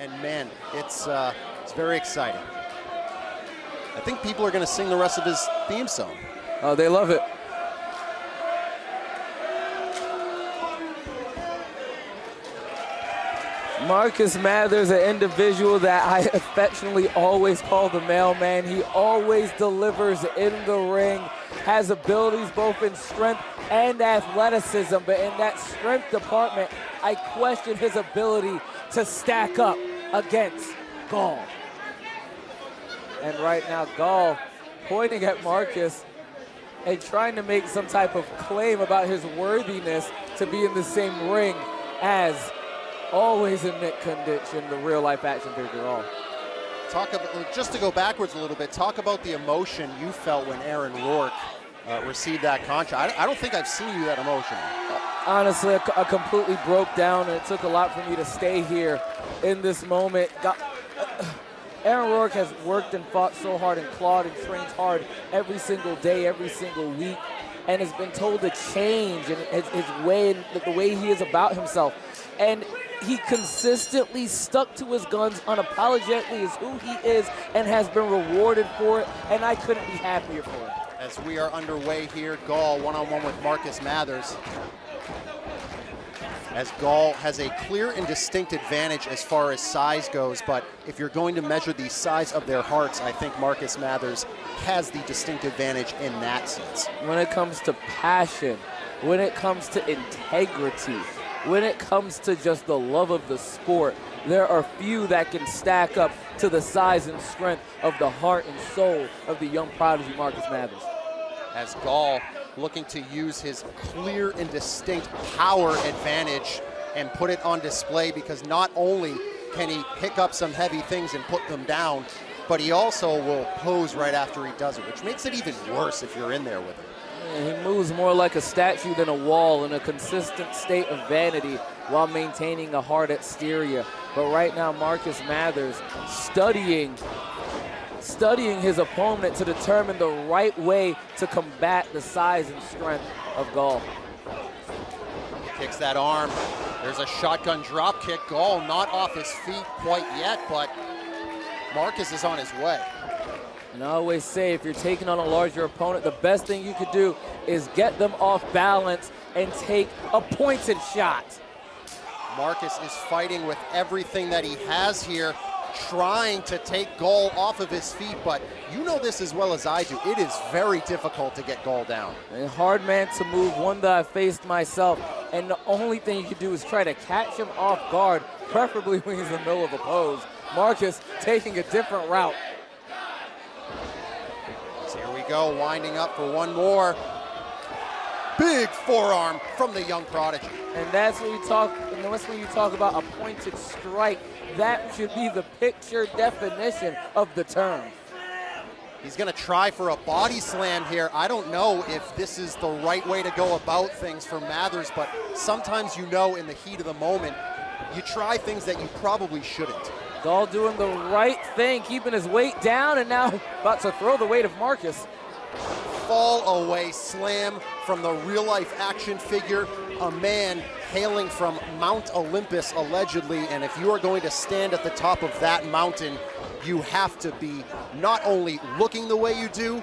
And man, it's very exciting. I think people are going to sing the rest of his theme song. Oh, they love it. Marcus Mathers, an individual that I affectionately always call the mailman. He always delivers in the ring, has abilities both in strength and athleticism, but in that strength department, I question his ability to stack up against Gaul. And right now, Gaul pointing at Marcus and trying to make some type of claim about his worthiness to be in the same ring as always in mint condition, the real-life action figure Gaul. Talk about, just to go backwards a little bit, talk about the emotion you felt when Aaron Rourke received that contract. I don't think I've seen you that emotional. Honestly, I completely broke down, and it took a lot for me to stay here in this moment. Aaron Rourke has worked and fought so hard and clawed and trained hard every single day, every single week, and has been told to change and his way, the way he is about himself. And he consistently stuck to his guns unapologetically as who he is and has been rewarded for it, and I couldn't be happier for him. As we are underway here, Gaul one-on-one with Marcus Mathers. As Gaul has a clear and distinct advantage as far as size goes, but if you're going to measure the size of their hearts, I think Marcus Mathers has the distinct advantage in that sense. When it comes to passion, when it comes to integrity, when it comes to just the love of the sport, there are few that can stack up to the size and strength of the heart and soul of the young prodigy Marcus Mathers. As Gaul looking to use his clear and distinct power advantage and put it on display, because not only can he pick up some heavy things and put them down, but he also will pose right after he does it, which makes it even worse if you're in there with him. Yeah, he moves more like a statue than a wall, in a consistent state of vanity while maintaining a hard exterior. But right now, Marcus Mathers studying his opponent to determine the right way to combat the size and strength of Gaul. Kicks that arm. There's a shotgun drop kick. Gaul not off his feet quite yet, but Marcus is on his way. And I always say, if you're taking on a larger opponent, the best thing you could do is get them off balance and take a pointed shot. Marcus is fighting with everything that he has here, trying to take Gaul off of his feet, but you know this as well as I do. It is very difficult to get Gaul down. A hard man to move, one that I faced myself, and the only thing you can do is try to catch him off guard, preferably when he's in the middle of a pose. Marcus taking a different route. So here we go, winding up for one more. Big forearm from the young prodigy. And that's when you talk about a pointed strike. That should be the picture definition of the term. He's gonna try for a body slam here. I don't know if this is the right way to go about things for Mathers, but sometimes you know in the heat of the moment, you try things that you probably shouldn't. Gaul doing the right thing, keeping his weight down, and now about to throw the weight of Marcus. Fall away slam from the real life action figure, a man hailing from Mount Olympus allegedly, and if you are going to stand at the top of that mountain, you have to be not only looking the way you do,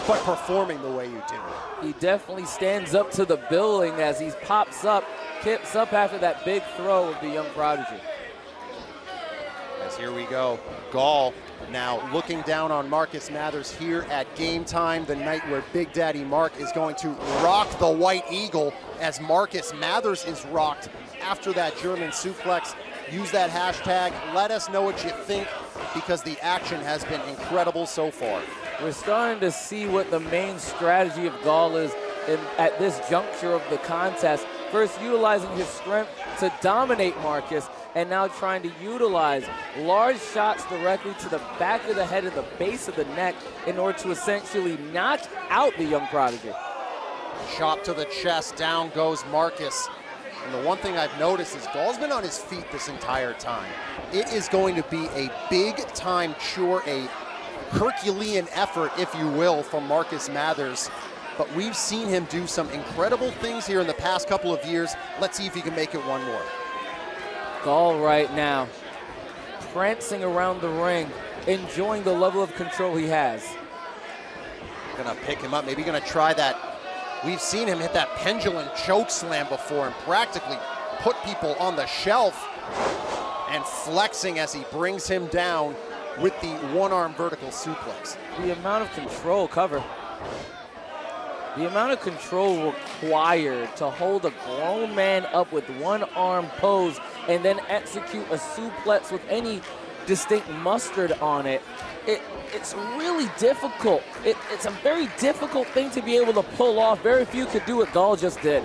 but performing the way you do. He definitely stands up to the billing as he pops up, kips up after that big throw of the young prodigy. As here we go, Gaul now looking down on Marcus Mathers here at Game Time, the night where Big Daddy Mark is going to rock the White Eagle as Marcus Mathers is rocked after that German suplex. Use that hashtag, let us know what you think, because the action has been incredible so far. We're starting to see what the main strategy of Gaul is at this juncture of the contest. First utilizing his strength to dominate Marcus, and now trying to utilize large shots directly to the back of the head and the base of the neck in order to essentially knock out the young prodigy. Chop to the chest, down goes Marcus. And the one thing I've noticed is Gaul's been on his feet this entire time. It is going to be a big-time chore, a Herculean effort, if you will, from Marcus Mathers. But we've seen him do some incredible things here in the past couple of years. Let's see if he can make it one more. Gaul right now prancing around the ring, enjoying the level of control he has. Gonna pick him up, maybe gonna try that. We've seen him hit that pendulum choke slam before and practically put people on the shelf, and flexing as he brings him down with the one-arm vertical suplex. The amount of control, cover. The amount of control required to hold a grown man up with one arm pose and then execute a suplex with any distinct mustard on it, it's really difficult. It's a very difficult thing to be able to pull off. Very few could do what Gaul just did.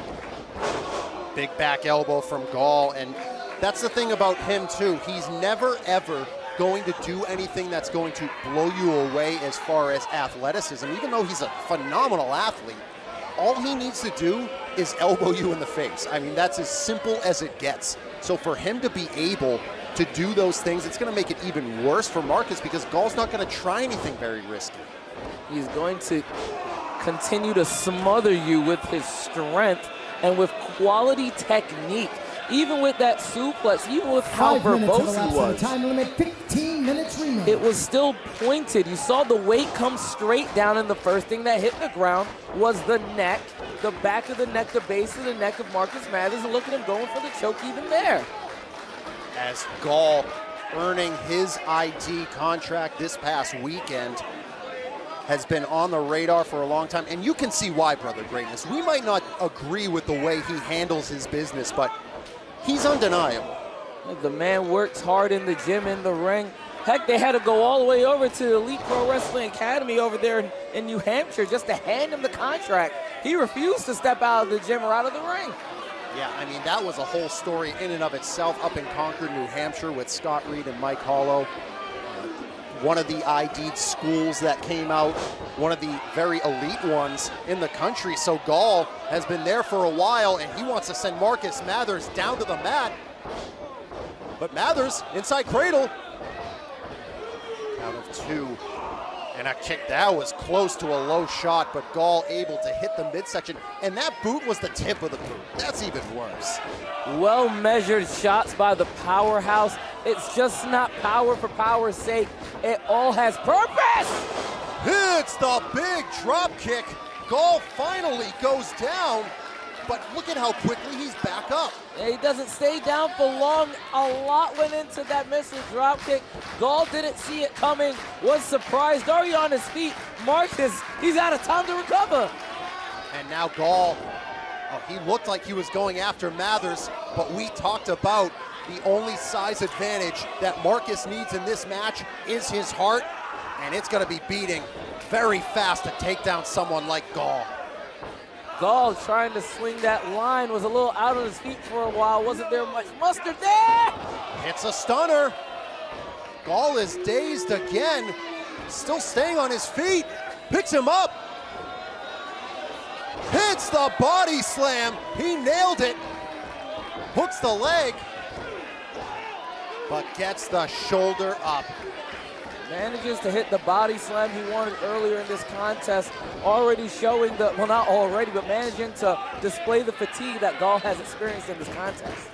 Big back elbow from Gaul, and that's the thing about him too. He's never ever going to do anything that's going to blow you away as far as athleticism. Even though he's a phenomenal athlete, all he needs to do is elbow you in the face. I mean, that's as simple as it gets. So for him to be able to do those things, it's going to make it even worse for Marcus because Gaul's not going to try anything very risky. He's going to continue to smother you with his strength and with quality technique. Even with that suplex, even with how verbose he was, time limit, 15 minutes remaining. It was still pointed. You saw the weight come straight down, and the first thing that hit the ground was the neck, the back of the neck, the base of the neck of Marcus Mathers, and look at him going for the choke even there. As Gaul earning his ID contract this past weekend, has been on the radar for a long time, and you can see why, Brother Greatness. We might not agree with the way he handles his business, but he's undeniable. The man works hard in the gym, in the ring. Heck, they had to go all the way over to the Elite Pro Wrestling Academy over there in New Hampshire just to hand him the contract. He refused to step out of the gym or out of the ring. Yeah, I mean, that was a whole story in and of itself up in Concord, New Hampshire with Scott Reed and Mike Hollow. One of the ID'd schools that came out, one of the very elite ones in the country. So Gaul has been there for a while, and he wants to send Marcus Mathers down to the mat. But Mathers, inside cradle. Count of two. And a kick that was close to a low shot, but Gaul able to hit the midsection. And that boot was the tip of the boot. That's even worse. Well-measured shots by the powerhouse. It's just not power for power's sake. It all has purpose. It's the big drop kick. Gaul finally goes down, but look at how quickly he's back up. He doesn't stay down for long. A lot went into that missile drop kick. Gaul didn't see it coming, was surprised, already on his feet. Marcus, he's out of time to recover. And now Gaul, he looked like he was going after Mathers, but we talked about the only size advantage that Marcus needs in this match is his heart, and it's going to be beating very fast to take down someone like Gaul. Gaul trying to swing that line, was a little out on his feet for a while. Wasn't there much mustard there? It's a stunner. Gaul is dazed again, still staying on his feet, picks him up. Hits the body slam, he nailed it. Hooks the leg, but gets the shoulder up. Manages to hit the body slam he wanted earlier in this contest, already showing the, well, not already, but managing to display the fatigue that Gaul has experienced in this contest.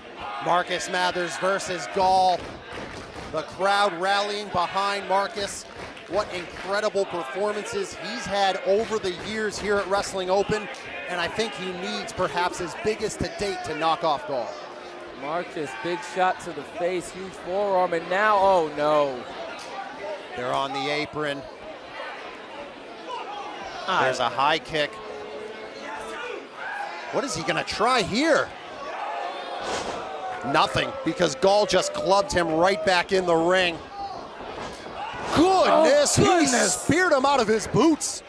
Marcus Mathers versus Gaul. The crowd rallying behind Marcus. What incredible performances he's had over the years here at Wrestling Open, and I think he needs perhaps his biggest to date to knock off Gaul. Marcus, big shot to the face, huge forearm, and now, oh no. They're on the apron. There's a high kick. What is he gonna try here? Nothing, because Gaul just clubbed him right back in the ring. Goodness, he speared him out of his boots.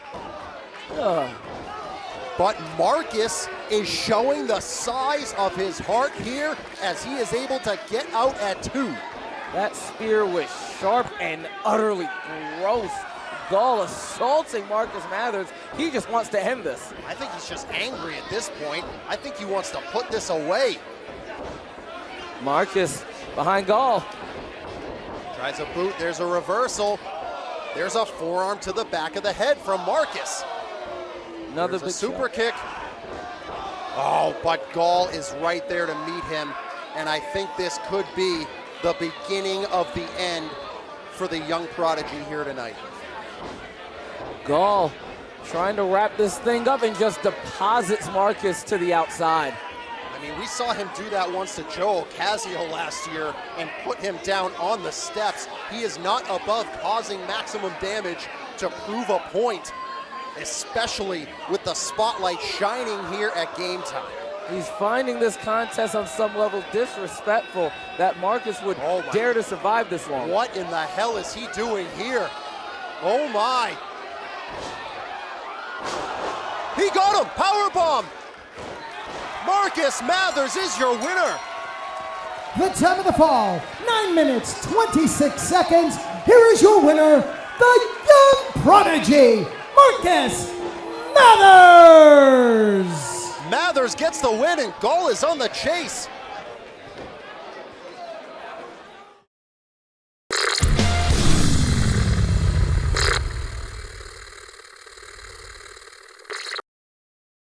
But Marcus is showing the size of his heart here as he is able to get out at two. That spear was sharp and utterly gross. Gaul assaulting Marcus Mathers. He just wants to end this. I think he's just angry at this point. I think he wants to put this away. Marcus behind Gaul. Tries a boot, there's a reversal. There's a forearm to the back of the head from Marcus. Another there's big a super shot. kick. Oh, but Gaul is right there to meet him. And I think this could be the beginning of the end for the young prodigy here tonight. Gaul trying to wrap this thing up and just deposits Marcus to the outside. I mean, we saw him do that once to Joe Ocasio last year and put him down on the steps. He is not above causing maximum damage to prove a point, especially with the spotlight shining here at Game Time. He's finding this contest on some level disrespectful that Marcus would dare to survive this long. What in the hell is he doing here? Oh my. He got him, powerbomb. Marcus Mathers is your winner. The time of the fall, 9 minutes, 26 seconds. Here is your winner, the young prodigy, Marcus Mathers. Mathers gets the win and Gaul is on the chase.